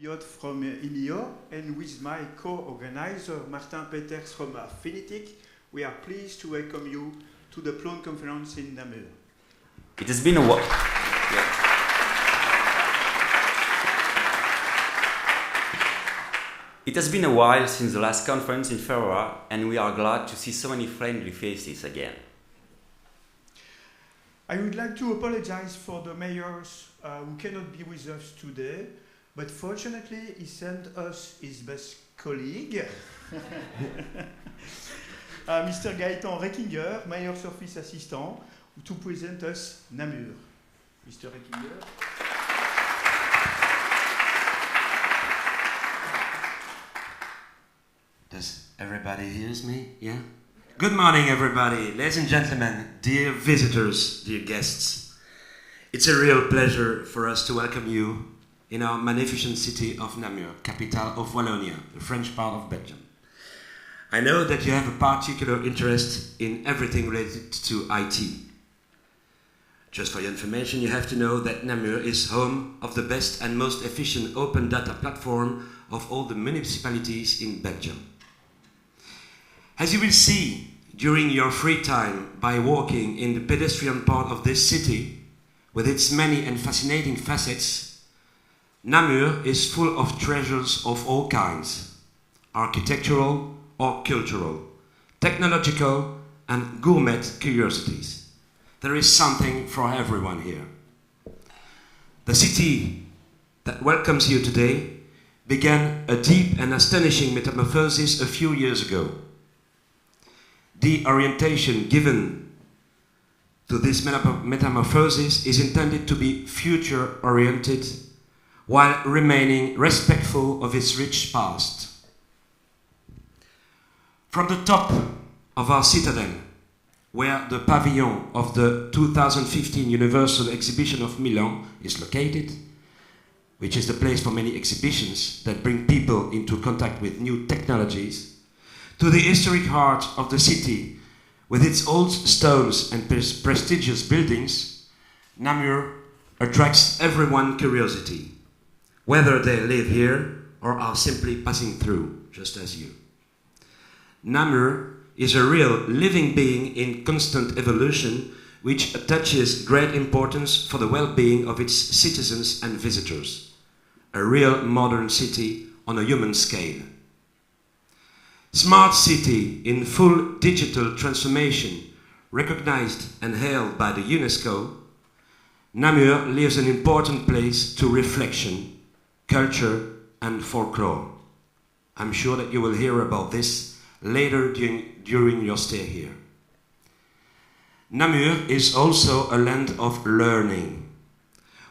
Biot from IMIO, and with my co-organizer Martin Peters from Affinitic, we are pleased to welcome you to the Plone conference in Namur. It has been a while. It has been a while since the last conference in February, and we are glad to see so many friendly faces again. I would like to apologize for the mayors who cannot be with us today, but fortunately he sent us his best colleague, Mr. Gaëtan Reckinger, Mayor's Office Assistant, to present us Namur. Mr. Reckinger. Does everybody hears me? Yeah? Good morning, everybody. Ladies and gentlemen, dear visitors, dear guests. It's a real pleasure for us to welcome you in our magnificent city of Namur, capital of Wallonia, the French part of Belgium. I know that you have a particular interest in everything related to IT. Just for your information, you have to know that Namur is home of the best and most efficient open data platform of all the municipalities in Belgium. As you will see during your free time by walking in the pedestrian part of this city, with its many and fascinating facets, Namur is full of treasures of all kinds, architectural or cultural, technological and gourmet curiosities. There is something for everyone here. The city that welcomes you today began a deep and astonishing metamorphosis a few years ago. The orientation given to this metamorphosis is intended to be future-oriented while remaining respectful of its rich past. From the top of our citadel, where the pavilion of the 2015 Universal Exhibition of Milan is located, which is the place for many exhibitions that bring people into contact with new technologies, to the historic heart of the city, with its old stones and prestigious buildings, Namur attracts everyone's curiosity, whether they live here or are simply passing through, just as you. Namur is a real living being in constant evolution, which attaches great importance for the well-being of its citizens and visitors. A real modern city on a human scale. Smart city in full digital transformation, recognized and hailed by the UNESCO, Namur leaves an important place to reflection, culture and folklore. I'm sure that you will hear about this later during your stay here. Namur is also a land of learning.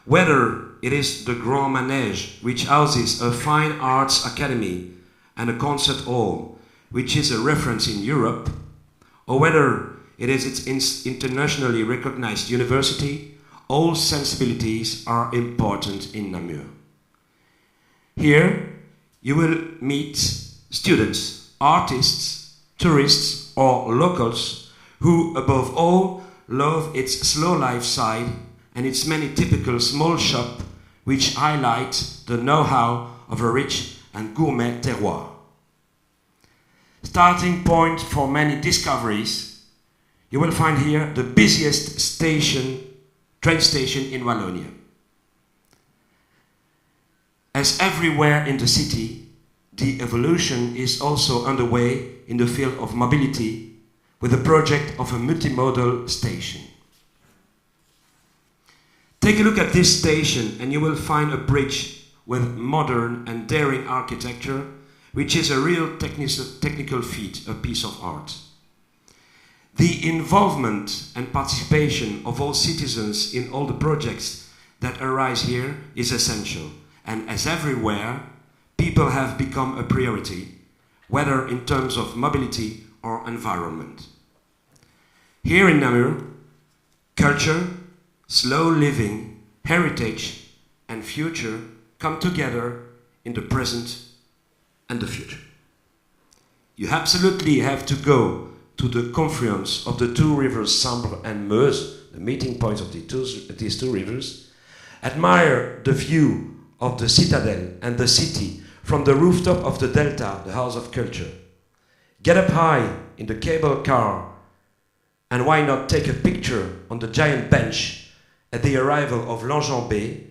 Whether it is the Grand Manège, which houses a fine arts academy and a concert hall, which is a reference in Europe, or whether it is its internationally recognized university, all sensibilities are important in Namur. Here, you will meet students, artists, tourists, or locals who, above all, love its slow life side and its many typical small shops which highlight the know-how of a rich and gourmet terroir. Starting point for many discoveries, you will find here the busiest train station in Wallonia. As everywhere in the city, the evolution is also underway in the field of mobility with the project of a multimodal station. Take a look at this station and you will find a bridge with modern and daring architecture, which is a real technical feat, a piece of art. The involvement and participation of all citizens in all the projects that arise here is essential, and as everywhere, people have become a priority, whether in terms of mobility or environment. Here in Namur, culture, slow living, heritage and future come together in the present and the future. You absolutely have to go to the confluence of the two rivers Sambre and Meuse, the meeting points of these two rivers, admire the view of the citadel and the city from the rooftop of the Delta, the House of Culture. Get up high in the cable car, and why not take a picture on the giant bench at the arrival of l'Enjambée,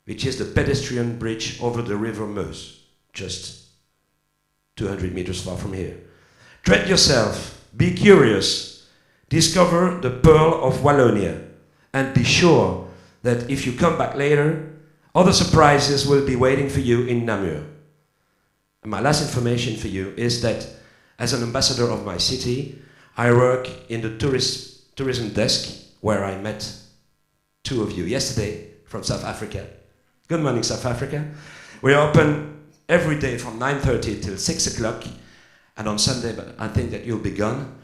which is the pedestrian bridge over the river Meuse, just 200 meters far from here. Treat yourself, be curious, discover the Pearl of Wallonia, and be sure that if you come back later, other surprises will be waiting for you in Namur. And my last information for you is that as an ambassador of my city, I work in the tourism desk, where I met two of you yesterday from South Africa. Good morning, South Africa. We're open every day from 9:30 till 6 o'clock, and on Sunday, but I think that you'll be gone,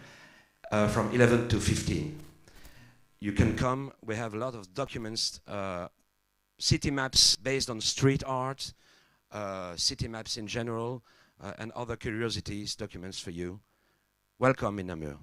from 11 to 15. You can come. We have a lot of documents, city maps based on street art, city maps in general, and other curiosities, documents for you. Welcome in Namur.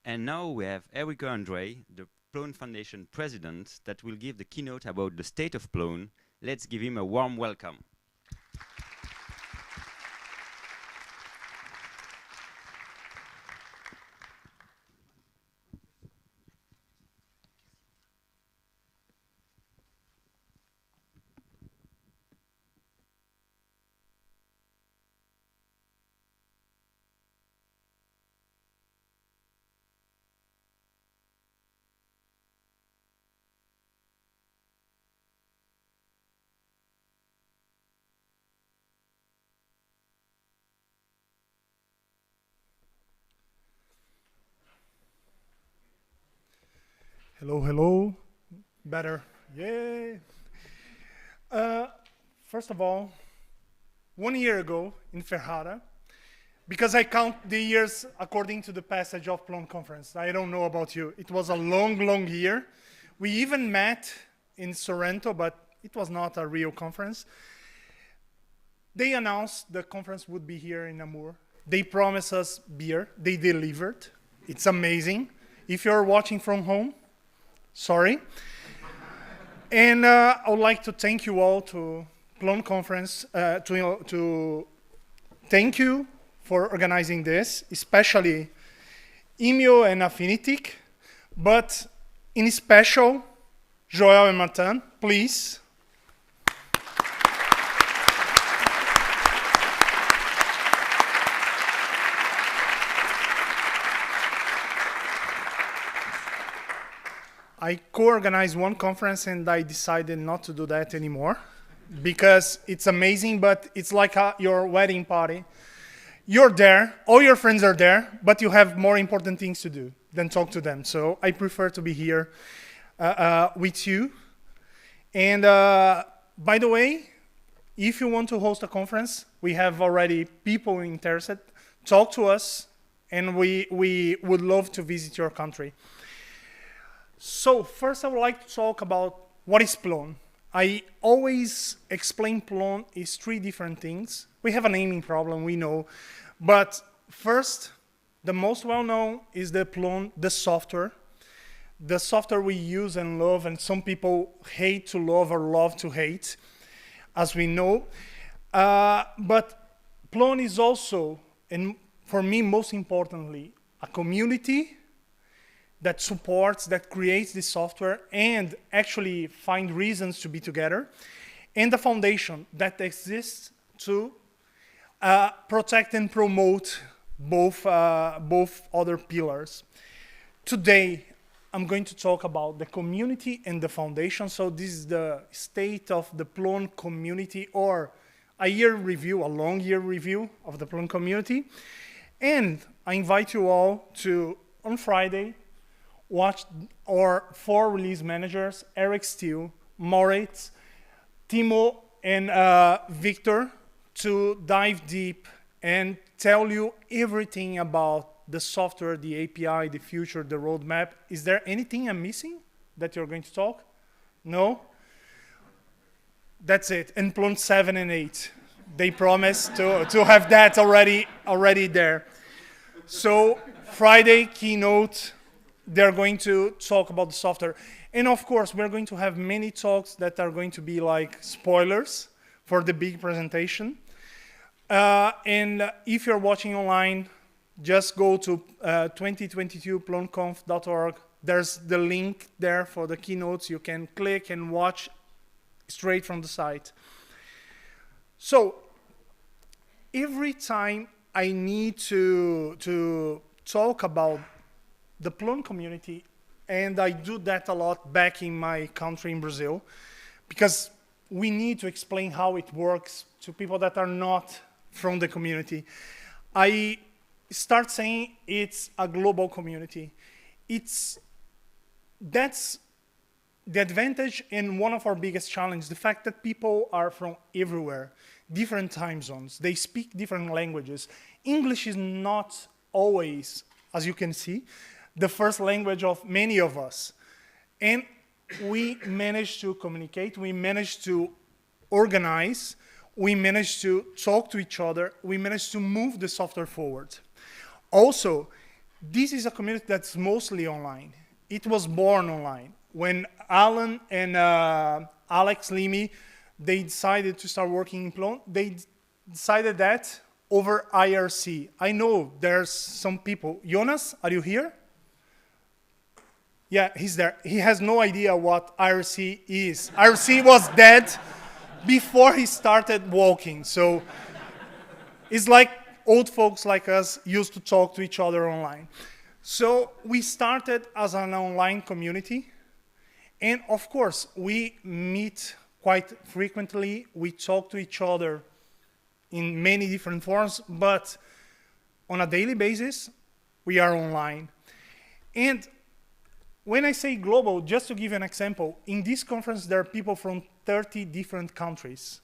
And now we have Érico Andrei, the Plone Foundation president, that will give the keynote about the state of Plone. Let's give him a warm welcome. Hello, hello. Better. Yay. First of all, 1 year ago in Ferrara, because I count the years according to the passage of Plone Conference. I don't know about you. It was a long, long year. We even met in Sorrento, but it was not a real conference. They announced the conference would be here in Namur. They promised us beer. They delivered. It's amazing. If you're watching from home, sorry. And I would like to thank you all to Plone Conference, to thank you for organizing this, especially Imio and Affinitic, but in special, Joel and Martin, please. I co-organized one conference and I decided not to do that anymore because it's amazing, but it's like your wedding party. You're there, all your friends are there, but you have more important things to do than talk to them. So I prefer to be here with you. And by the way, if you want to host a conference, we have already people interested. Talk to us, and we would love to visit your country. So first I would like to talk about what is Plone. I always explain Plone is 3 different things. We have a naming problem, we know. But first, the most well-known is the Plone, the software. The software we use and love, and some people hate to love or love to hate, as we know. But Plone is also, and for me most importantly, a community that supports, that creates the software and actually find reasons to be together, and the foundation that exists to protect and promote both other pillars. Today, I'm going to talk about the community and the foundation. So this is the state of the Plone community, or a year review, a long year review of the Plone community. And I invite you all to, on Friday, watch our 4 release managers, Eric Steele, Moritz, Timo, and Victor, to dive deep and tell you everything about the software, the API, the future, the roadmap. Is there anything I'm missing that you're going to talk? No? That's it. And Plone 7 and 8. They promised to have that already there. So Friday keynote, they're going to talk about the software. And of course, we're going to have many talks that are going to be like spoilers for the big presentation. And if you're watching online, just go to 2022plonconf.org. There's the link there for the keynotes. You can click and watch straight from the site. So every time I need to talk about the Plone community, and I do that a lot back in my country in Brazil, because we need to explain how it works to people that are not from the community. I start saying it's a global community. That's the advantage and one of our biggest challenges, the fact that people are from everywhere, different time zones. They speak different languages. English is not always, as you can see, the first language of many of us. And we managed to communicate, we managed to organize, we managed to talk to each other, we managed to move the software forward. Also, this is a community that's mostly online. It was born online. When Alan and Alex Limi, they decided to start working in Plone, they decided that over IRC. I know there's some people. Jonas, are you here? Yeah, he's there. He has no idea what IRC is. IRC was dead before he started walking. So it's like old folks like us used to talk to each other online. So we started as an online community. And of course, we meet quite frequently. We talk to each other in many different forms, but on a daily basis, we are online. And when I say global, just to give you an example, in this conference, there are people from 30 different countries.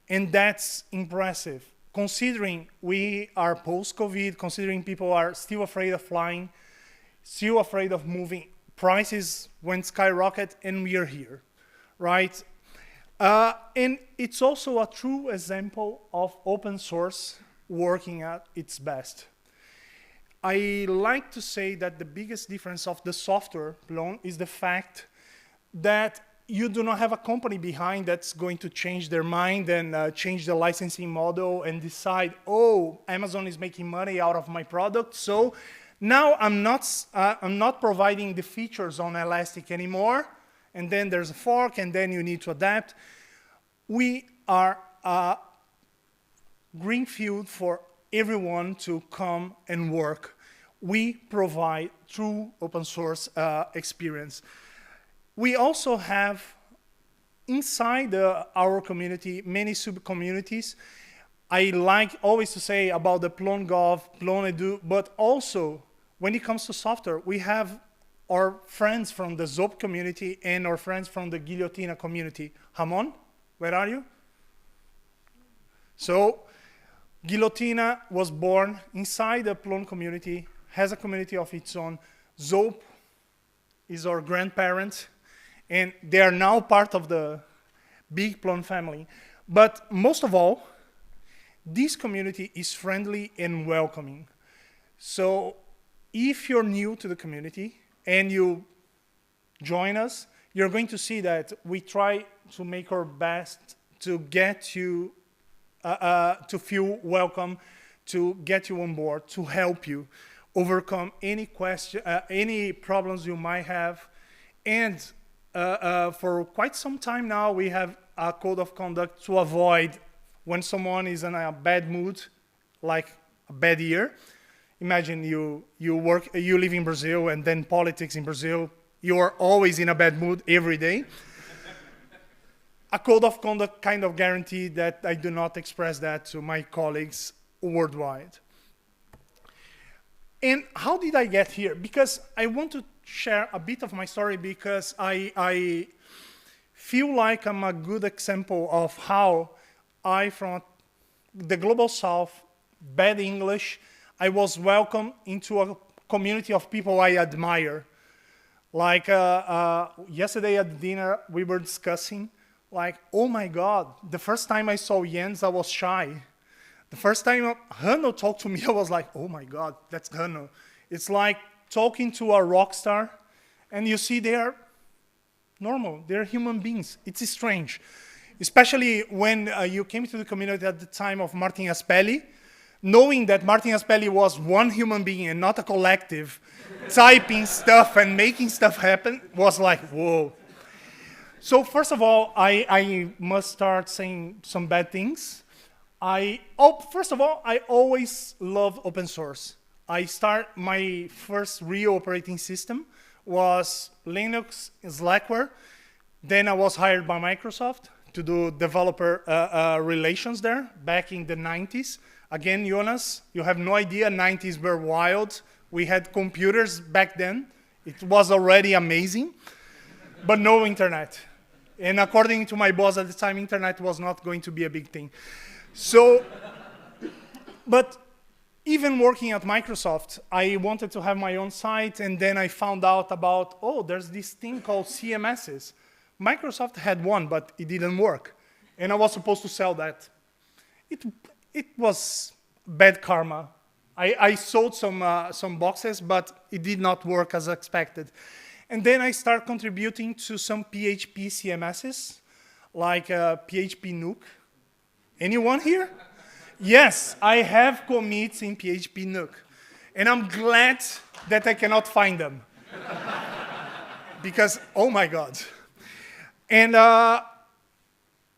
And that's impressive. Considering we are post-COVID, considering people are still afraid of flying, still afraid of moving, prices went skyrocket, and we are here, right? And it's also a true example of open source working at its best. I like to say that the biggest difference of the software, Plone, is the fact that you do not have a company behind that's going to change their mind and change the licensing model and decide, oh, Amazon is making money out of my product, so now I'm not providing the features on Elastic anymore, and then there's a fork, and then you need to adapt. We are a green field for everyone to come and work. We provide true open source experience. We also have inside our community many sub-communities. I like always to say about the Plone Gov, Plone Edu, but also when it comes to software, we have our friends from the Zope community and our friends from the Guillotina community. Ramon, where are you? So Guillotina was born inside the Plone community, has a community of its own. Zope is our grandparent, and they are now part of the big Plone family. But most of all, this community is friendly and welcoming. So if you're new to the community and you join us, you're going to see that we try to make our best to get you to feel welcome, to get you on board, to help you overcome any question, any problems you might have. And for quite some time now, we have a code of conduct to avoid when someone is in a bad mood, like a bad year. Imagine you live in Brazil, and then politics in Brazil, you are always in a bad mood every day. A code of conduct kind of guarantee that I do not express that to my colleagues worldwide. And how did I get here? Because I want to share a bit of my story, because I feel like I'm a good example of how I, from the global south, bad English, I was welcomed into a community of people I admire. Like yesterday at dinner, we were discussing like, oh my God, the first time I saw Jens, I was shy. The first time Hanno talked to me, I was like, oh my God, that's Hanno. It's like talking to a rock star, and you see they are normal, they're human beings. It's strange. Especially when you came to the community at the time of Martin Aspelli, knowing that Martin Aspelli was one human being and not a collective, typing stuff and making stuff happen was like, whoa. So first of all, I must start saying some bad things. First of all, I always loved open source. My first real operating system was Linux Slackware. Then I was hired by Microsoft to do developer relations there back in the 90s. Again, Jonas, you have no idea, 90s were wild. We had computers back then. It was already amazing, but no internet. And according to my boss at the time, internet was not going to be a big thing. So, but even working at Microsoft, I wanted to have my own site, and then I found out about, oh, there's this thing called CMSs. Microsoft had one, but it didn't work. And I was supposed to sell that. It was bad karma. I sold some boxes, but it did not work as expected. And then I started contributing to some PHP CMSs, like PHP Nuke. Anyone here? Yes, I have commits in PHP Nuke. And I'm glad that I cannot find them. Because, oh my God. And I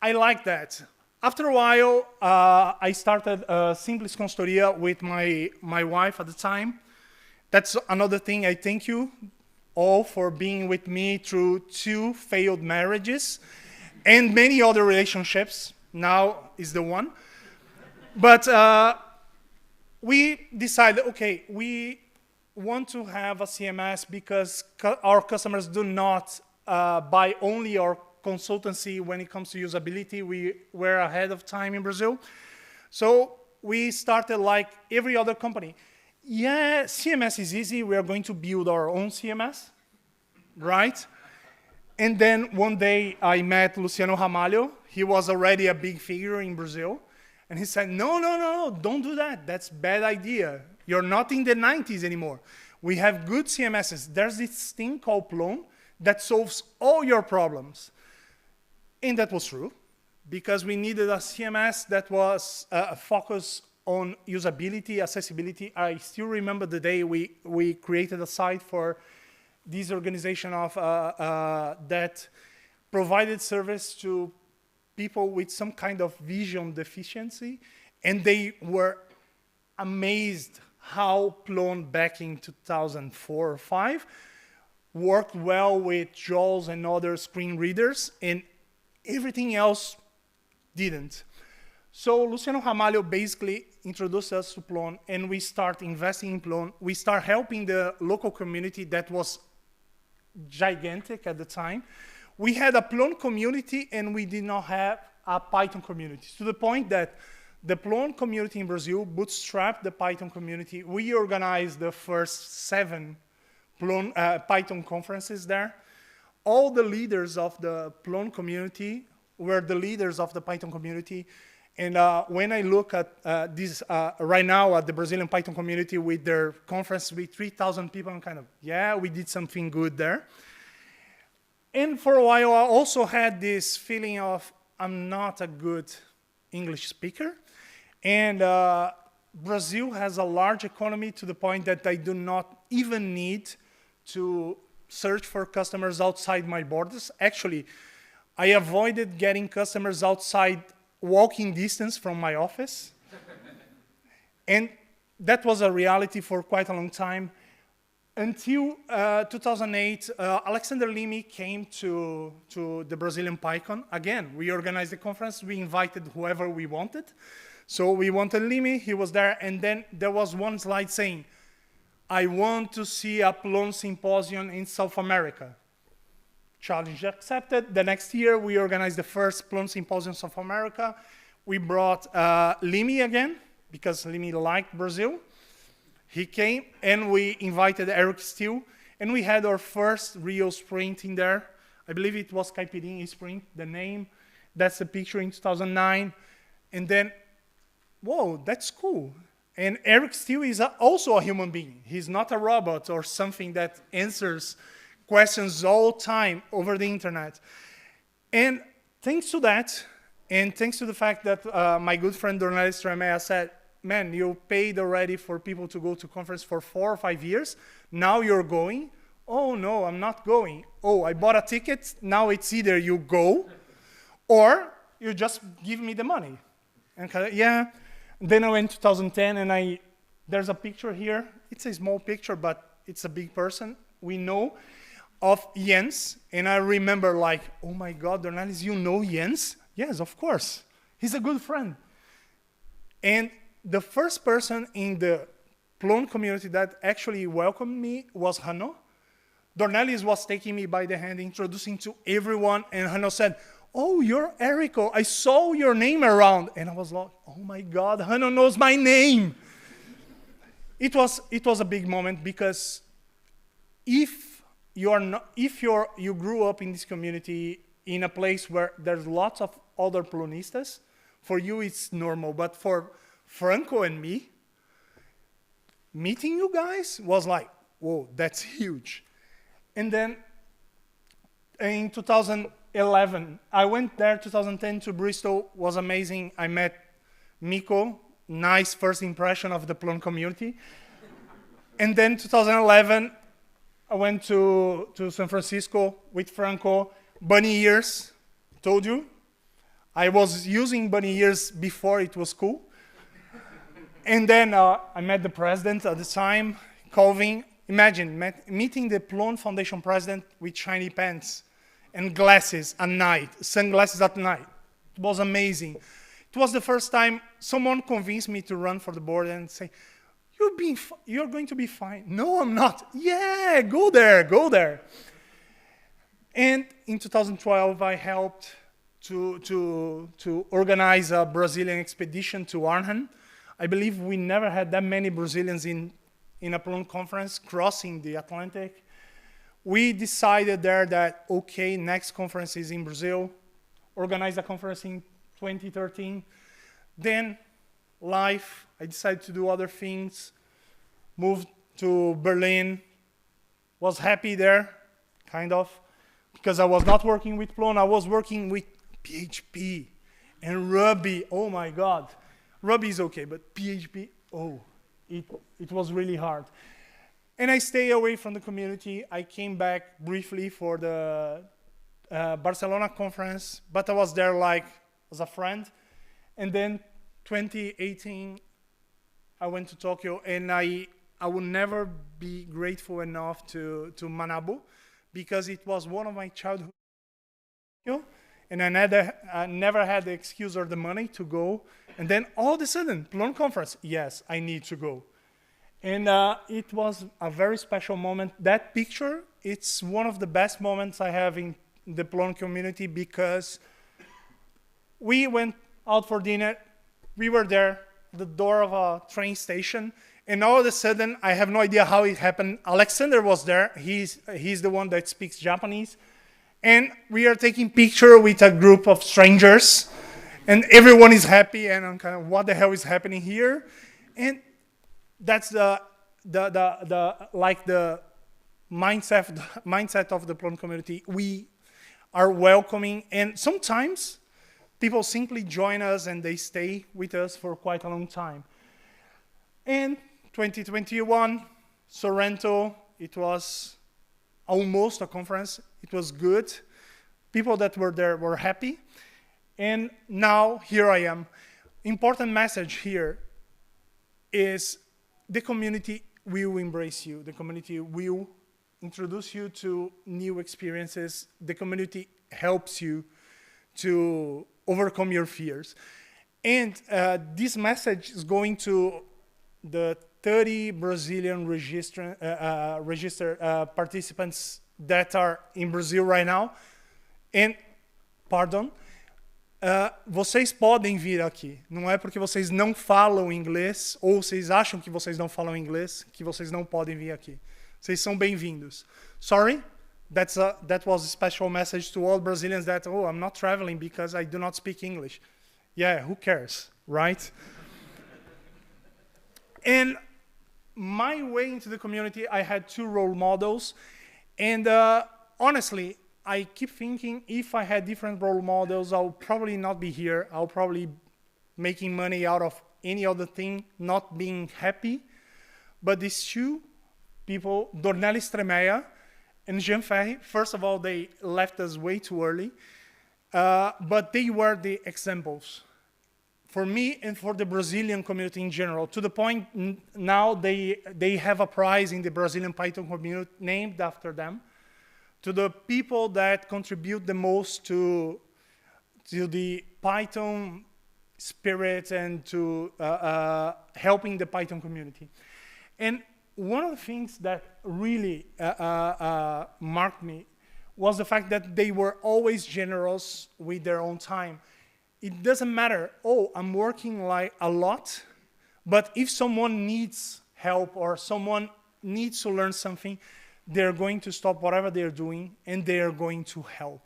like that. After a while, I started Simples Consultoria with my wife at the time. That's another thing. I thank you all for being with me through 2 failed marriages and many other relationships. Now is the one. But we decided, okay, we want to have a CMS because our customers do not buy only our consultancy when it comes to usability. We were ahead of time in Brazil. So we started like every other company. Yeah, CMS is easy. We are going to build our own CMS, right? And then one day I met Luciano Ramalho. He was already a big figure in Brazil. And he said, no, don't do that. That's a bad idea. You're not in the 90s anymore. We have good CMSs. There's this thing called Plone that solves all your problems. And that was true, because we needed a CMS that was focused on usability, accessibility. I still remember the day we created a site for this organization of that provided service to people with some kind of vision deficiency, and they were amazed how Plone back in 2004 or 5 worked well with JAWS and other screen readers, and everything else didn't. So Luciano Ramalho basically introduced us to Plone, and we start investing in Plone. We start helping the local community that was gigantic at the time. We had a Plone community, and we did not have a Python community, to the point that the Plone community in Brazil bootstrapped the Python community. We organized the first 7 Python conferences there. All the leaders of the Plone community were the leaders of the Python community. And when I look at this right now at the Brazilian Python community with their conference with 3,000 people, I'm kind of, yeah, we did something good there. And for a while, I also had this feeling of, I'm not a good English speaker. And Brazil has a large economy to the point that I do not even need to search for customers outside my borders. Actually, I avoided getting customers outside walking distance from my office. And that was a reality for quite a long time. Until 2008, Alexander Limi came to the Brazilian PyCon. Again, we organized the conference. We invited whoever we wanted. So we wanted Limi. He was there. And then there was one slide saying, I want to see a Plone symposium in South America. Challenge accepted. The next year, we organized the first Plone symposium in South America. We brought Limi again, because Limi liked Brazil. He came, and we invited Eric Steele, and we had our first real sprint in there. I believe it was Caipirinha Sprint, the name. That's the picture in 2009. And then, whoa, that's cool. And Eric still is also a human being. He's not a robot or something that answers questions all the time over the internet. And thanks to that, and thanks to the fact that my good friend Dornelis Tremea said, man, you paid already for people to go to conference for 4 or 5 years. Now you're going. Oh, no, I'm not going. Oh, I bought a ticket. Now it's either you go or you just give me the money. And yeah. Then I went 2010, and there's a picture here. It's a small picture, but it's a big person. We know of Jens, and I remember like, oh my God, Dornelis, you know Jens? Yes, of course. He's a good friend. And the first person in the Plone community that actually welcomed me was Hanno. Dornelis was taking me by the hand, introducing to everyone, and Hanno said, oh, you're Érico. I saw your name around. And I was like, oh my God, Hanno knows my name. It was a big moment, because if you grew up in this community in a place where there's lots of other Plonistas, for you it's normal. But for Franco and me, meeting you guys was like, whoa, that's huge. And then in 2011, I went there 2010 to Bristol, was amazing. I met Miko, nice first impression of the Plone community. And then 2011, I went to San Francisco with Franco. Bunny ears, told you. I was using bunny ears before it was cool. And then I met the president at the time, Colvin. Imagine meeting the Plone Foundation president with shiny pants and glasses at night, sunglasses at night. It was amazing. It was the first time someone convinced me to run for the board and say, you're going to be fine. No, I'm not. Yeah, go there, go there. And in 2012, I helped to organize a Brazilian expedition to Arnhem. I believe we never had that many Brazilians in a Plone conference crossing the Atlantic. We decided there that, okay, next conference is in Brazil. Organized a conference in 2013. Then life, I decided to do other things. Moved to Berlin. Was happy there, kind of, because I was not working with Plone. I was working with PHP and Ruby. Oh my God. Ruby is okay, but PHP, oh, it was really hard. And I stayed away from the community. I came back briefly for the Barcelona conference, but I was there like as a friend. And then 2018, I went to Tokyo, and I will never be grateful enough to Manabu, because it was one of my childhood. And I never had the excuse or the money to go. And then all of a sudden, Plone conference, yes, I need to go. And it was a very special moment. That picture, it's one of the best moments I have in the Plone community, because we went out for dinner. We were there, the door of a train station, and all of a sudden, I have no idea how it happened. Alexander was there. He's the one that speaks Japanese. And we are taking picture with a group of strangers, and everyone is happy, and I'm kind of, what the hell is happening here? And that's the mindset of the Plone community. We are welcoming, and sometimes people simply join us and they stay with us for quite a long time. And 2021, Sorrento, it was almost a conference. It was good. People that were there were happy. And now here I am. Important message here is the community will embrace you. The community will introduce you to new experiences. The community helps you to overcome your fears. And this message is going to the 30 Brazilian registered participants that are in Brazil right now. And, pardon, vocês podem vir aqui. Não é porque vocês não falam inglês, ou vocês acham que vocês não falam inglês, que vocês não podem vir aqui. Vocês são bem-vindos. Sorry, That was a special message to all Brazilians that, oh, I'm not traveling because I do not speak English. Yeah, who cares, right? And my way into the community, I had 2 role models. And honestly, I keep thinking if I had different role models, I'll probably not be here. I'll probably making money out of any other thing, not being happy. But these 2 people, Dornelli Stremeia and Jean Ferri, first of all, they left us way too early, but they were the examples for me and for the Brazilian community in general, to the point now they have a prize in the Brazilian Python community named after them, to the people that contribute the most to the Python spirit and to helping the Python community. And one of the things that really marked me was the fact that they were always generous with their own time. It doesn't matter, oh, I'm working like a lot, but if someone needs help or someone needs to learn something, they're going to stop whatever they're doing and they're going to help.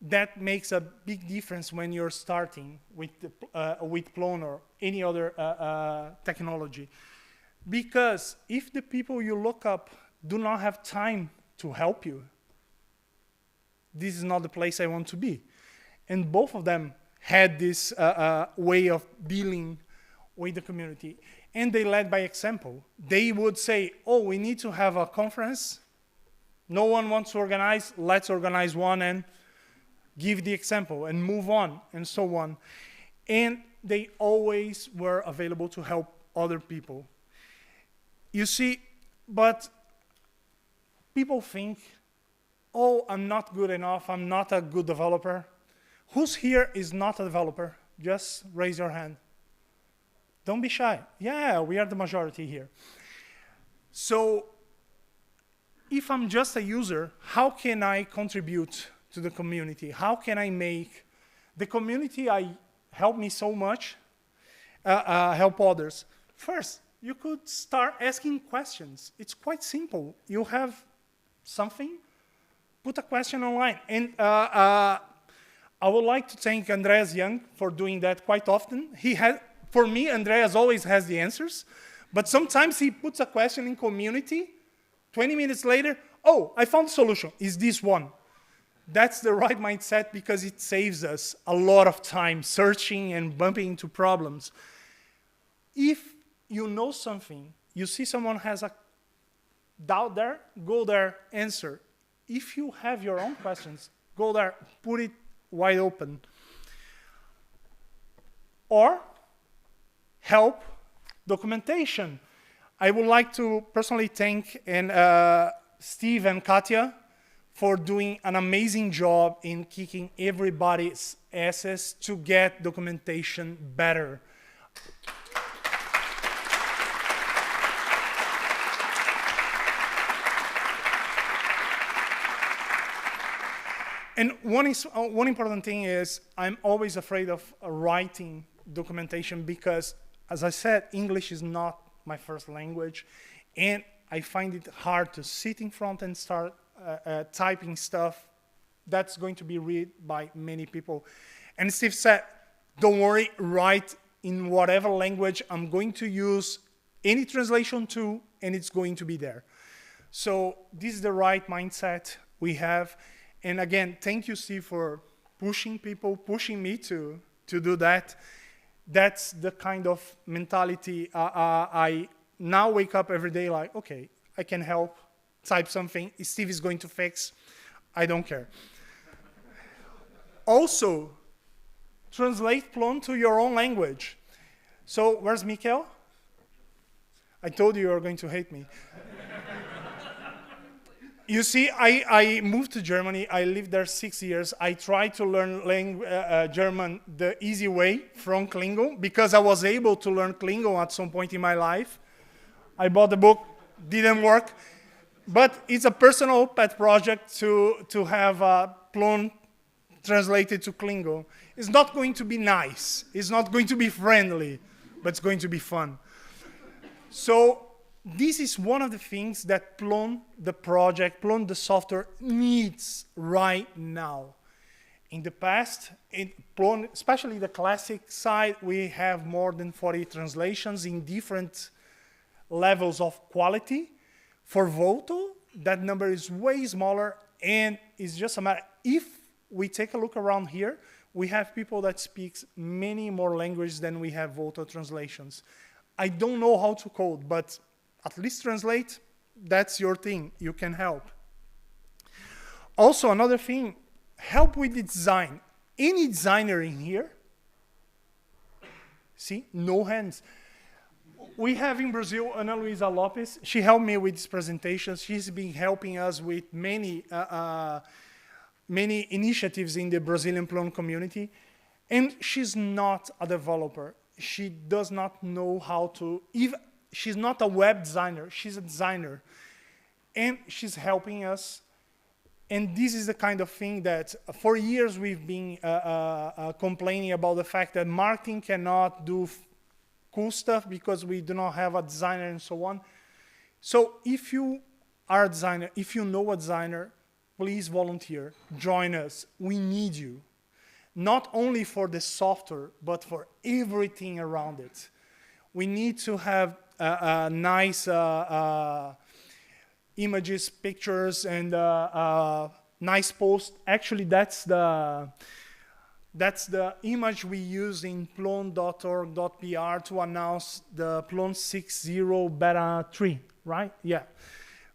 That makes a big difference when you're starting with Plone or any other technology. Because if the people you look up do not have time to help you, this is not the place I want to be. And both of them had this way of dealing with the community. And they led by example. They would say, oh, we need to have a conference. No one wants to organize. Let's organize one and give the example and move on and so on. And they always were available to help other people. You see, but people think, oh, I'm not good enough, I'm not a good developer. Who's here is not a developer? Just raise your hand. Don't be shy. Yeah, we are the majority here. So if I'm just a user, how can I contribute to the community? How can I make the community help me so much, help others? First, you could start asking questions. It's quite simple. You have something, put a question online. And I would like to thank Andreas Young for doing that quite often. For me, Andreas always has the answers, but sometimes he puts a question in community, 20 minutes later, oh, I found the solution, is this one. That's the right mindset because it saves us a lot of time searching and bumping into problems. If you know something, you see someone has a doubt there, go there, answer. If you have your own questions, go there, put it wide open. Or help documentation. I would like to personally thank Steve and Katya for doing an amazing job in kicking everybody's asses to get documentation better. And one important thing is I'm always afraid of writing documentation because, as I said, English is not my first language, and I find it hard to sit in front and start typing stuff that's going to be read by many people. And Steve said, don't worry, write in whatever language. I'm going to use any translation tool, and it's going to be there. So this is the right mindset we have. And again, thank you, Steve, for pushing people, pushing me to do that. That's the kind of mentality I now wake up every day like, okay, I can help, type something, Steve is going to fix, I don't care. Also, translate Plone to your own language. So where's Mikkel? I told you were going to hate me. You see, I moved to Germany. I lived there 6 years. I tried to learn German the easy way from Klingon because I was able to learn Klingon at some point in my life. I bought the book, didn't work. But it's a personal pet project to have Plone translated to Klingon. It's not going to be nice. It's not going to be friendly, but it's going to be fun. So this is one of the things that Plone, the project, Plone, the software, needs right now. In the past, in Plone, especially the classic side, we have more than 40 translations in different levels of quality. For Voto, that number is way smaller, and it's just a matter. If we take a look around here, we have people that speak many more languages than we have Voto translations. I don't know how to code, but at least translate, that's your thing. You can help. Also, another thing, help with the design. Any designer in here? See, no hands. We have in Brazil Ana Luisa Lopes. She helped me with this presentation. She's been helping us with many initiatives in the Brazilian Plone community. And she's not a developer. She does not know how to, she's not a web designer, she's a designer. And she's helping us. And this is the kind of thing that for years we've been complaining about the fact that marketing cannot do cool stuff because we do not have a designer and so on. So if you are a designer, if you know a designer, please volunteer, join us. We need you. Not only for the software, but for everything around it. We need to have nice images, pictures, and nice posts. Actually, that's the image we use in plone.org.pr to announce the Plone 6.0 beta 3, right? Yeah,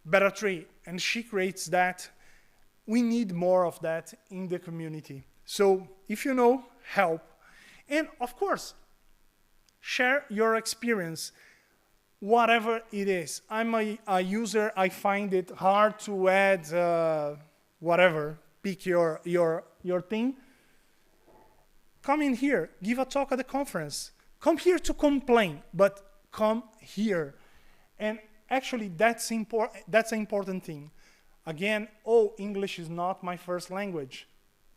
beta 3. And she creates that. We need more of that in the community. So if you know, help. And of course, share your experience, whatever it is. I'm a user, I find it hard to add whatever, pick your thing. Come in here, give a talk at the conference. Come here to complain, but come here. And actually, that's an important thing. Again, English is not my first language.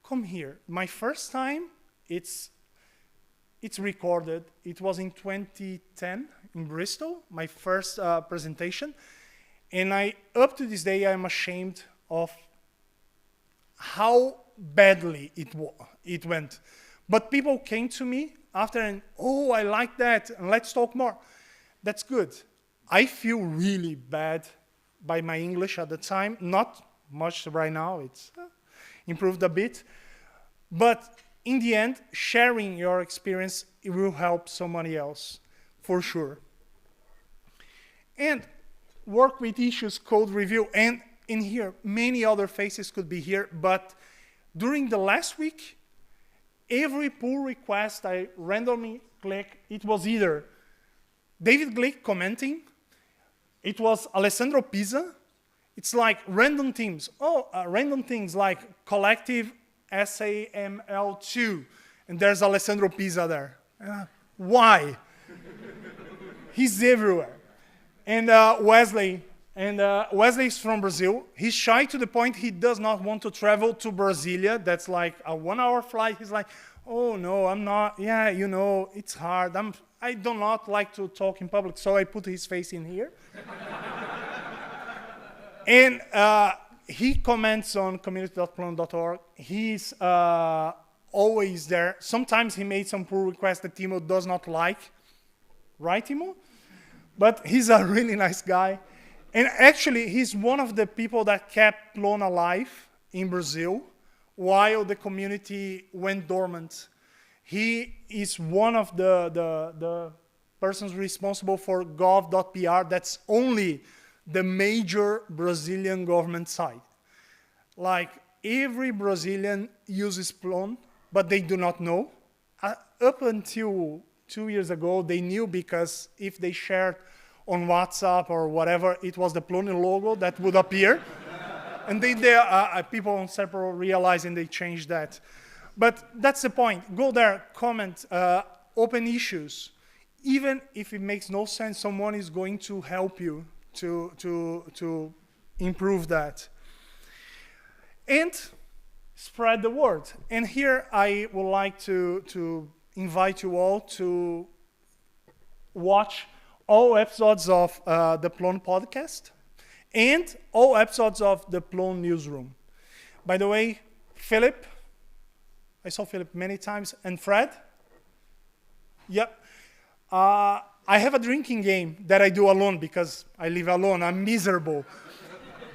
Come here. My first time, it's recorded. It was in 2010 in Bristol, my first presentation. And up to this day, I'm ashamed of how badly it went. But people came to me after and, I like that, and let's talk more. That's good. I feel really bad by my English at the time. Not much right now. It's improved a bit. But in the end, sharing your experience, it will help somebody else, for sure. And work with issues, code review. And in here, many other faces could be here. But during the last week, every pull request I randomly click, it was either David Glick commenting, it was Alessandro Pisa, it's like random themes. Random things like collective SAML2, and there's Alessandro Pisa there. Why? He's everywhere. And Wesley is from Brazil. He's shy to the point he does not want to travel to Brasilia. That's like a 1-hour flight. He's like, oh no, I'm not. Yeah, it's hard. I do not like to talk in public, so I put his face in here. And he comments on community.plone.org. He's always there. Sometimes he made some pull requests that Timo does not like. Right, Timo? But he's a really nice guy. And actually, he's one of the people that kept Plone alive in Brazil while the community went dormant. He is one of the persons responsible for gov.pr. That's only the major Brazilian government site. Like, every Brazilian uses Plone, but they do not know. Up until 2 years ago, they knew because if they shared on WhatsApp or whatever, it was the Plone logo that would appear. And people on Serpro realized and they changed that. But that's the point. Go there, comment, open issues. Even if it makes no sense, someone is going to help you to improve that. And spread the word. And here I would like to invite you all to watch all episodes of the Plone podcast and all episodes of the Plone newsroom. By the way, Philip, I saw Philip many times, and Fred. Yep. I have a drinking game that I do alone because I live alone. I'm miserable.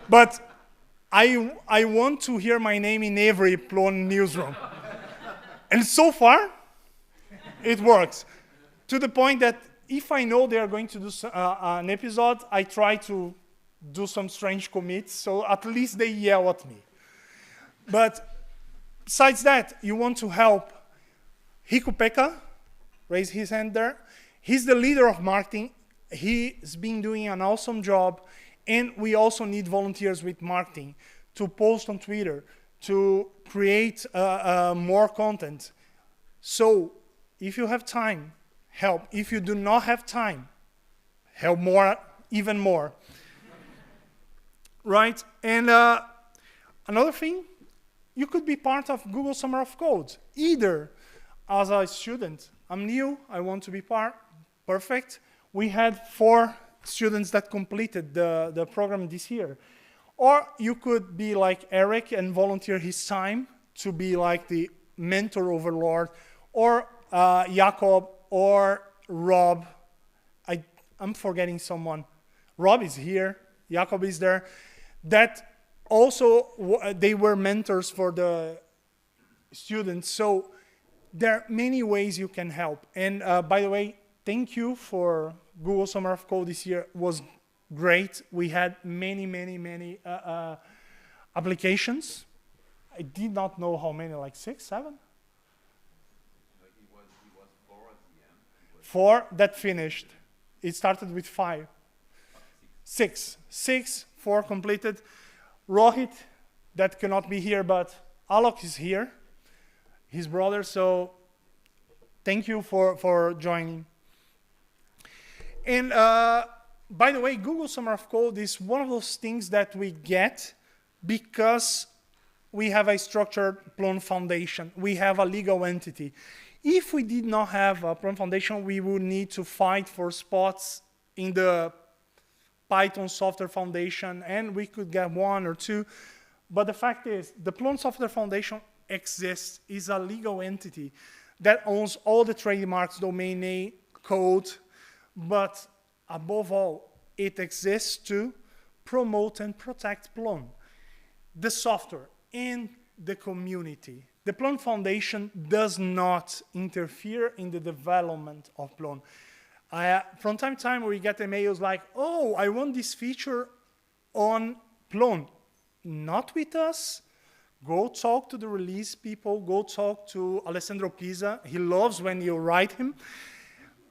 But I want to hear my name in every Plone newsroom. And so far, it works. To the point that if I know they are going to do an episode, I try to do some strange commits, so at least they yell at me. But besides that, you want to help Rico-Pekka, raise his hand there. He's the leader of marketing. He's been doing an awesome job. And we also need volunteers with marketing to post on Twitter, to create more content. So if you have time, help. If you do not have time, help more, even more. Right? And another thing, you could be part of Google Summer of Code, either as a student. I'm new, I want to be part, perfect. We had 4 students that completed the program this year. Or you could be like Eric and volunteer his time to be like the mentor overlord, or Jakob, or Rob. I'm forgetting someone. Rob is here, Jakob is there. That also, they were mentors for the students. So there are many ways you can help. And by the way, thank you for Google Summer of Code this year. It was great. We had many applications. I did not know how many, like 6, 7? It was 4 at the end. 4 that finished. It started with 5. 6. 4 completed. Rohit, that cannot be here, but Alok is here, his brother, so thank you for joining. And by the way, Google Summer of Code is one of those things that we get because we have a structured Plone Foundation. We have a legal entity. If we did not have a Plone Foundation, we would need to fight for spots in the Python Software Foundation, and we could get 1 or 2. But the fact is, the Plone Software Foundation exists, is a legal entity that owns all the trademarks, domain name, code, but above all, it exists to promote and protect Plone, the software, and the community. The Plone Foundation does not interfere in the development of Plone. From time to time, we get emails like, oh, I want this feature on Plone. Not with us. Go talk to the release people. Go talk to Alessandro Pisa. He loves when you write him.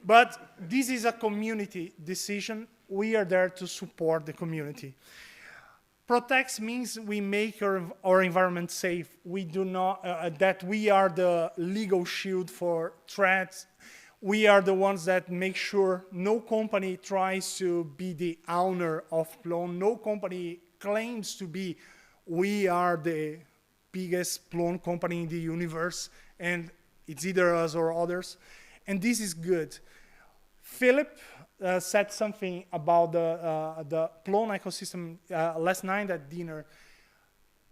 But this is a community decision. We are there to support the community. Protects means we make our environment safe. We do not, that we are the legal shield for threats. We are the ones that make sure no company tries to be the owner of Plone. No company claims to be, we are the biggest Plone company in the universe, and it's either us or others. And this is good. Philip said something about the Plone ecosystem last night at dinner.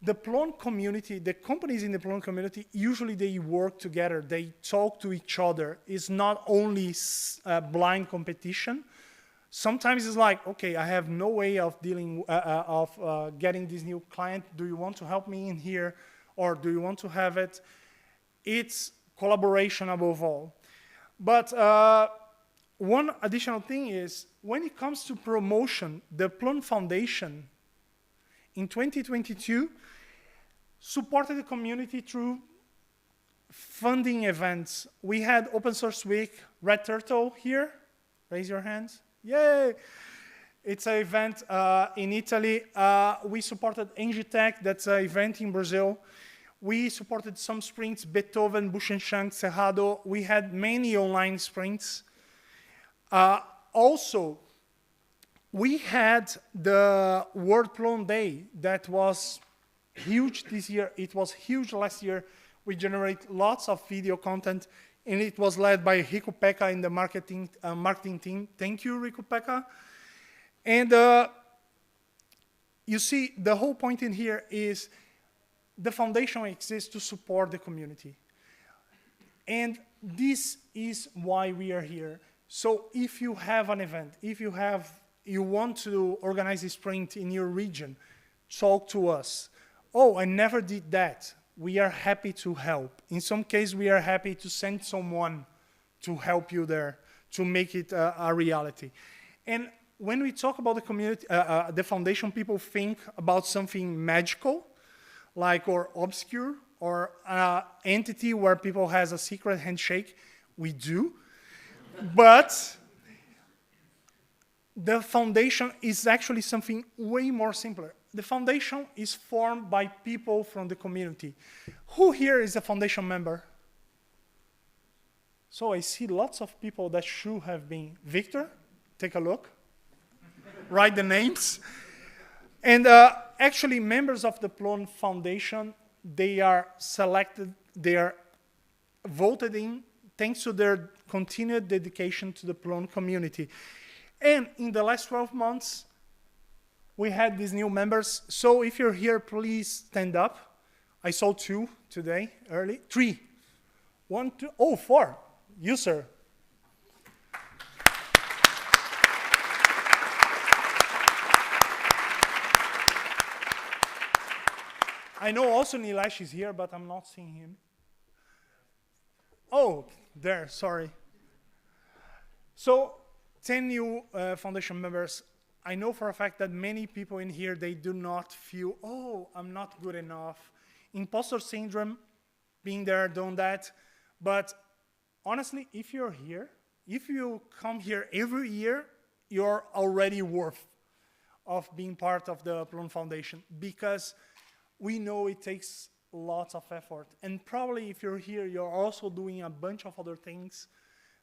The Plone community, the companies in the Plone community, usually they work together. They talk to each other. It's not only blind competition. Sometimes it's like, okay, I have no way of dealing, getting this new client. Do you want to help me in here? Or do you want to have it? It's collaboration above all. But one additional thing is, when it comes to promotion, the Plone Foundation in 2022 supported the community through funding events. We had Open Source Week, Red Turtle here. Raise your hands. Yay! It's an event in Italy. We supported Engitech, that's an event in Brazil. We supported some sprints, Beethoven, Bush and Shank, Cerrado. We had many online sprints. Also, we had the World Plone Day that was huge this year. It was huge last year. We generate lots of video content. and it was led by Rico Pekka in the marketing team. Thank you, Rico Pekka. And you see, the whole point in here is the foundation exists to support the community. And this is why we are here. So if you have an event, if you want to organize a sprint in your region, talk to us. Oh, I never did that. We are happy to help. In some cases, we are happy to send someone to help you there, to make it a reality. And when we talk about the community, the foundation, people think about something magical, like or obscure, or an entity where people has a secret handshake. We do. But the foundation is actually something way more simpler. The foundation is formed by people from the community. Who here is a foundation member? So I see lots of people that should have been. Victor, take a look. Write the names. And actually, members of the Plone Foundation, they are selected, they are voted in thanks to their continued dedication to the Plone community. And in the last 12 months, we had these new members. So if you're here, please stand up. I saw 2 today, early. 3. 1, 2, oh, 4. You, sir. I know also Nilesh is here, but I'm not seeing him. Oh, there, sorry. So 10 new foundation members. I know for a fact that many people in here, they do not feel, oh, I'm not good enough. Imposter syndrome, being there, done that. But honestly, if you're here, if you come here every year, you're already worth of being part of the Plone Foundation, because we know it takes lots of effort. And probably if you're here, you're also doing a bunch of other things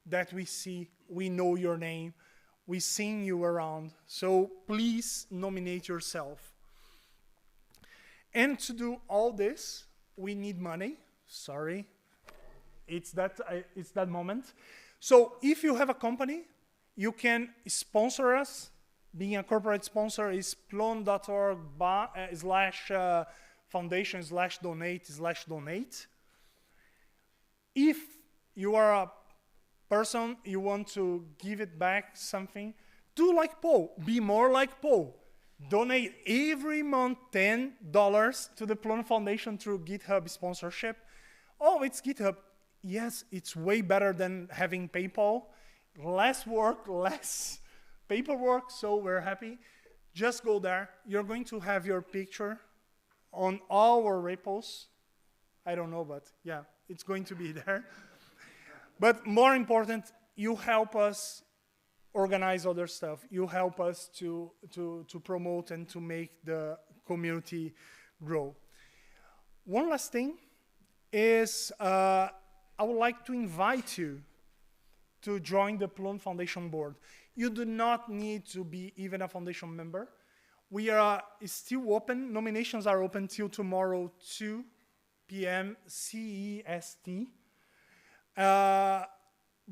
that we see. We know your name. We've seen you around. So please nominate yourself. And to do all this, we need money. Sorry. It's that moment. So if you have a company, you can sponsor us. Being a corporate sponsor is plone.org/foundation/donate/donate. If you are a person, you want to give it back something, do like Paul. Be more like Paul. Donate every month $10 to the Plone Foundation through GitHub sponsorship. Oh, it's GitHub. Yes, it's way better than having PayPal. Less work, less paperwork, so we're happy. Just go there. You're going to have your picture on our repos. I don't know, but yeah, it's going to be there. But more important, you help us organize other stuff. You help us to promote and to make the community grow. One last thing is I would like to invite you to join the Plone Foundation board. You do not need to be even a foundation member. We are still open. Nominations are open till tomorrow, 2 p.m. CEST.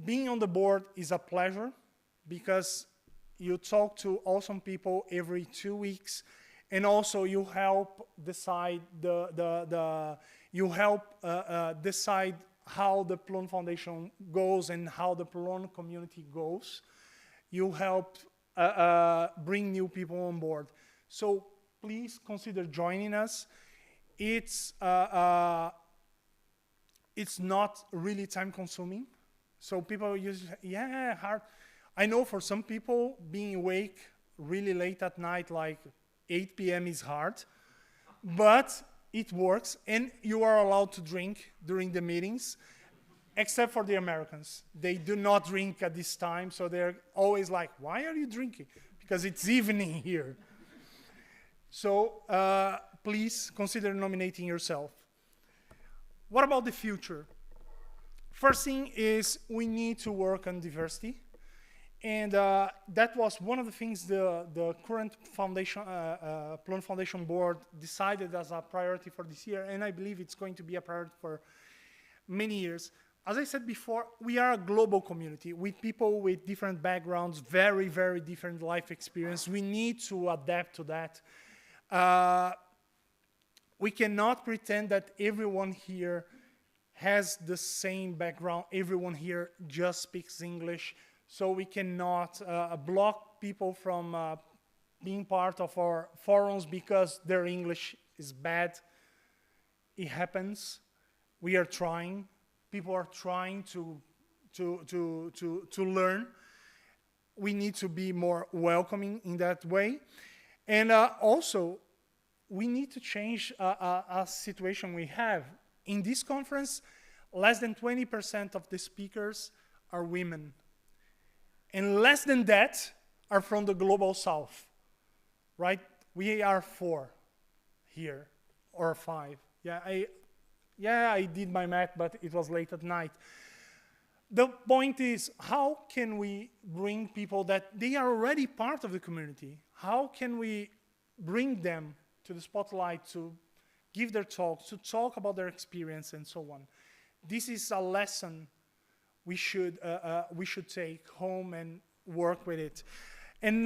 Being on the board is a pleasure because you talk to awesome people every 2 weeks, and also you help decide decide how the Plone Foundation goes and how the Plone community goes. You help bring new people on board. So please consider joining us. It's not really time consuming. So people use, yeah, hard. I know for some people being awake really late at night, like 8 p.m. is hard, but it works, and you are allowed to drink during the meetings, except for the Americans. They do not drink at this time, so they're always like, why are you drinking? Because it's evening here. So please consider nominating yourself. What about the future? First thing is we need to work on diversity. And that was one of the things the current foundation, Plone Foundation board decided as a priority for this year, and I believe it's going to be a priority for many years. as I said before, we are a global community with people with different backgrounds, very, very different life experience. We need to adapt to that. We cannot pretend that everyone here has the same background. Everyone here just speaks English. So we cannot block people from being part of our forums because their English is bad. It happens. We are trying. People are trying to learn. We need to be more welcoming in that way. And also, we need to change a situation we have. In this conference, less than 20% of the speakers are women. And less than that are from the global south, right? We are 4 here, or 5. Yeah, I did my math, but it was late at night. The point is, how can we bring people that they are already part of the community? How can we bring them to the spotlight to give their talks, to talk about their experience and so on? This is a lesson we should take home and work with it. And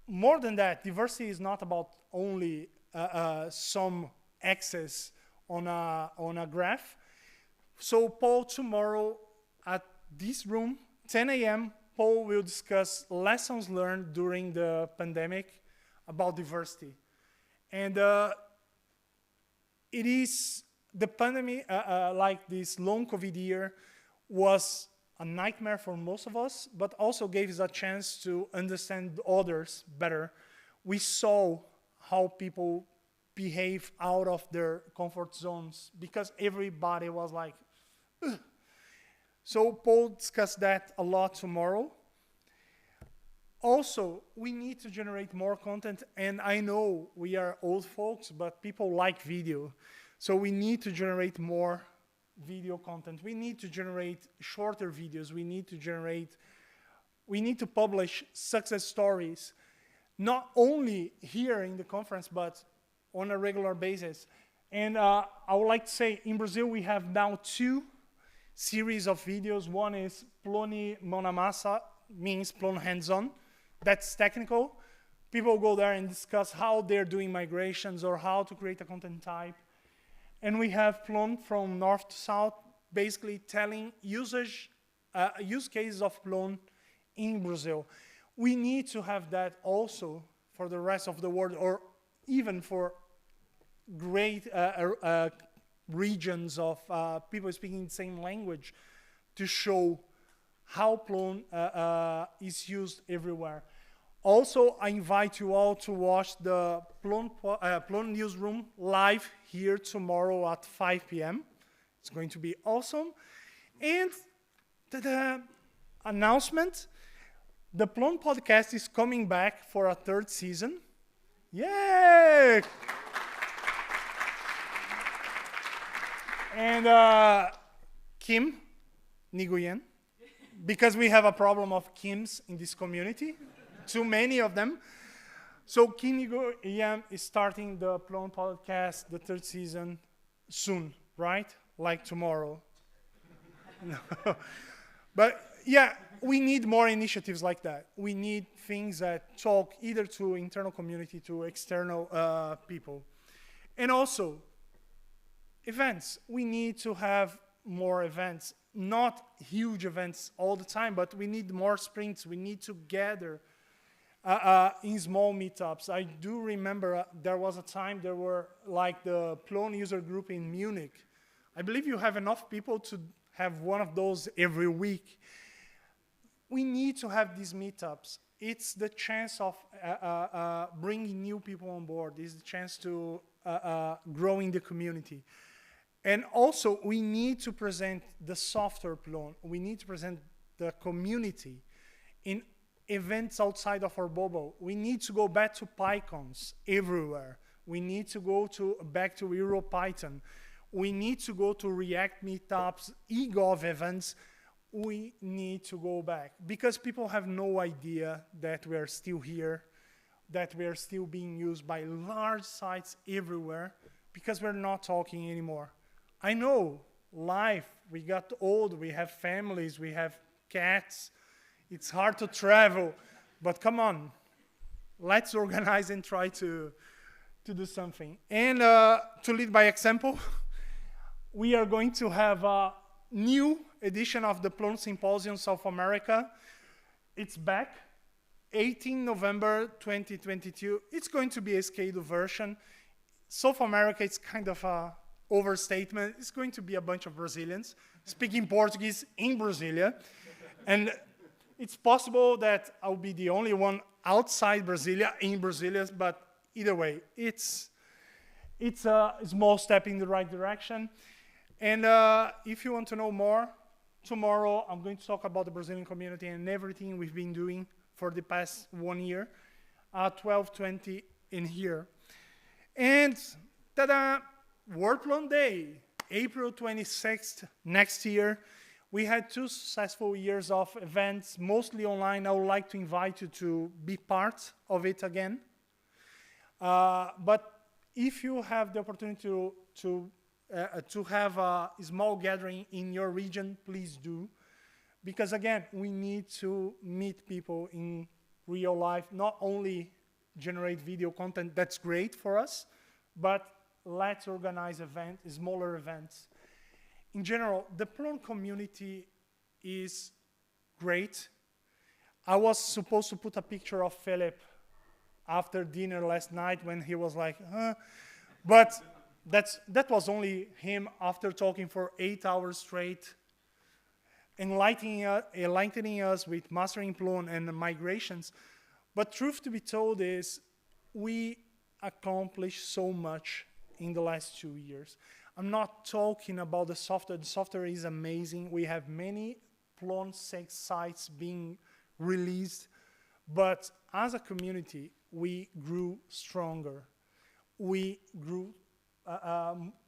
more than that, diversity is not about only some access on a graph. So Paul, tomorrow at this room, 10 a.m., Paul will discuss lessons learned during the pandemic about diversity. And it is the pandemic, like this long COVID year, was a nightmare for most of us, but also gave us a chance to understand others better. We saw how people behave out of their comfort zones because everybody was like, ugh. So Paul discussed that a lot tomorrow. Also, we need to generate more content, and I know we are old folks, but people like video. So we need to generate more video content. We need to generate shorter videos. We need to publish success stories, not only here in the conference, but on a regular basis. And I would like to say, in Brazil, we have now 2 series of videos. One is Plone Mão na Massa, means Plone hands-on. That's technical. People go there and discuss how they're doing migrations or how to create a content type. And we have Plone from north to south, basically telling use cases of Plone in Brazil. We need to have that also for the rest of the world, or even for great regions of people speaking the same language, to show how Plone is used everywhere. Also, I invite you all to watch the Plone Newsroom live here tomorrow at 5 p.m. It's going to be awesome. And the announcement, the Plone podcast is coming back for a 3rd season. Yay! And Kim Nguyen, because we have a problem of Kims in this community, too many of them. So Kim Nguyen is starting the Plone podcast, the 3rd season, soon, right? Like tomorrow. No. But yeah, we need more initiatives like that. We need things that talk either to internal community, to external people. And also, events. We need to have more events, not huge events all the time, but we need more sprints. We need to gather in small meetups. I do remember there was a time there were like the Plone user group in Munich. I believe you have enough people to have one of those every week. We need to have these meetups. It's the chance of bringing new people on board. It's the chance to grow in the community. And also, we need to present the software Plone. We need to present the community in events outside of our bubble. We need to go back to PyCons everywhere. We need to go back to EuroPython. We need to go to React meetups, eGov events. We need to go back because people have no idea that we are still here, that we are still being used by large sites everywhere because we're not talking anymore. I know life We got old, we have families, we have cats. It's hard to travel, but come on, let's organize and try to do something. And to lead by example, we are going to have a new edition of the Plone Symposium South America. It's back, 18 November 2022. It's going to be a scaled version. South America, it's kind of a overstatement. It's going to be a bunch of Brazilians speaking Portuguese in Brasilia. And it's possible that I'll be the only one outside Brasilia, in Brasilia, but either way, it's a small step in the right direction. And if you want to know more, tomorrow I'm going to talk about the Brazilian community and everything we've been doing for the past 1 year, 12:20 in here. And ta-da, World Plone Day, April 26th next year. We had 2 successful years of events, mostly online. I would like to invite you to be part of it again. But if you have the opportunity to have a small gathering in your region, please do. Because again, we need to meet people in real life, not only generate video content, that's great for us, but let's organize events, smaller events. In general, the Plone community is great. I was supposed to put a picture of Philip after dinner last night when he was like, huh? But that was only him after talking for 8 hours straight, enlightening us with mastering Plone and the migrations. But truth to be told is we accomplished so much in the last 2 years. I'm not talking about the software. The software is amazing. We have many Plone 6 sites being released. But as a community, we grew stronger. We grew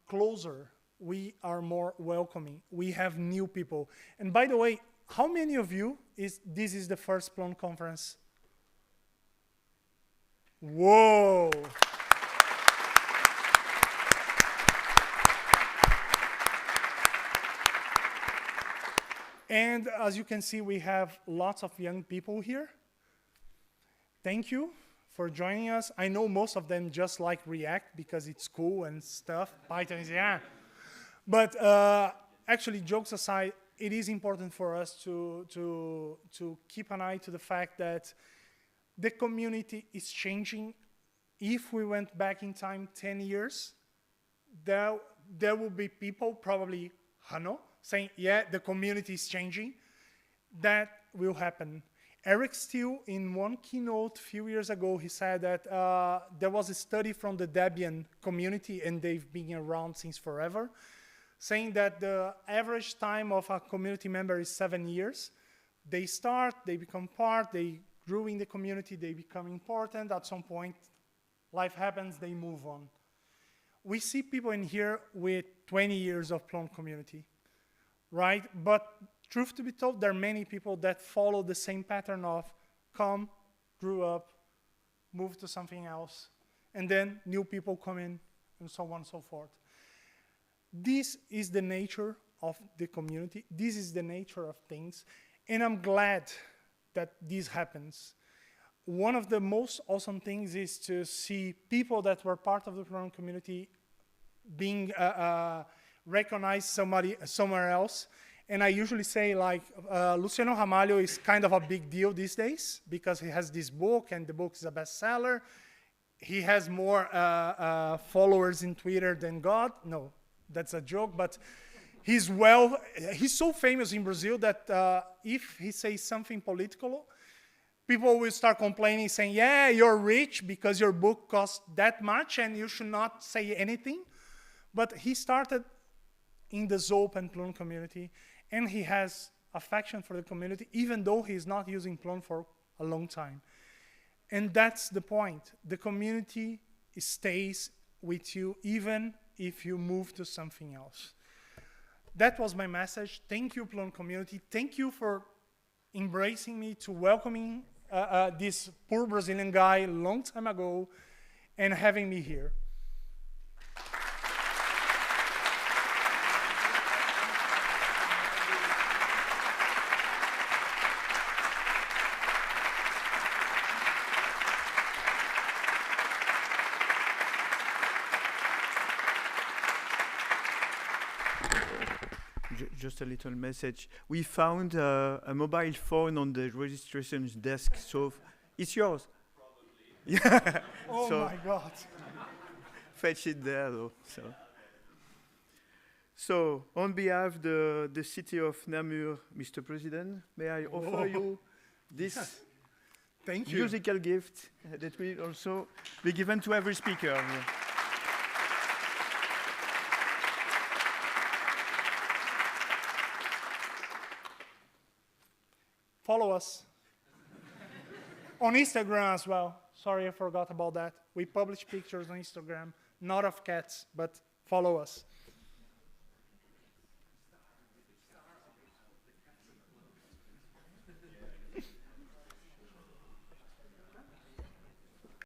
closer. We are more welcoming. We have new people. And by the way, how many of you this is the first Plone conference? Whoa. And as you can see, we have lots of young people here. Thank you for joining us. I know most of them just like React because it's cool and stuff. Python is, yeah. But actually, jokes aside, it is important for us to keep an eye to the fact that the community is changing. If we went back in time 10 years, there will be people, probably Hano, saying, yeah, the community is changing. That will happen. Eric Steele, in one keynote a few years ago, he said that there was a study from the Debian community, and they've been around since forever, saying that the average time of a community member is 7 years. They start, they become part, they grew in the community, they become important. At some point, life happens, they move on. We see people in here with 20 years of Plone community, right? But truth to be told, there are many people that follow the same pattern of come, grew up, move to something else, and then new people come in, and so on and so forth. This is the nature of the community. This is the nature of things, and I'm glad that this happens. One of the most awesome things is to see people that were part of the Plone community being recognized somewhere else. And I usually say, like, Luciano Ramalho is kind of a big deal these days because he has this book, and the book is a bestseller. He has more followers in Twitter than God. No, that's a joke, but he's so famous in Brazil that if he says something political, people will start complaining, saying, yeah, you're rich because your book costs that much and you should not say anything. But he started in the Zope and Plone community, and he has affection for the community, even though he's not using Plone for a long time. And that's the point. The community stays with you, even if you move to something else. That was my message. Thank you, Plone community. Thank you for embracing me, to welcoming this poor Brazilian guy a long time ago, and having me here. Just a little message. We found a mobile phone on the registration desk, so it's yours. Probably. Yeah. Oh So my God. fetch it there, though. So on behalf of the city of Namur, Mr. President, may I offer you this Thank you. musical gift that will also be given to every speaker. Follow us on Instagram as well. Sorry, I forgot about that. We publish pictures on Instagram, not of cats, but follow us.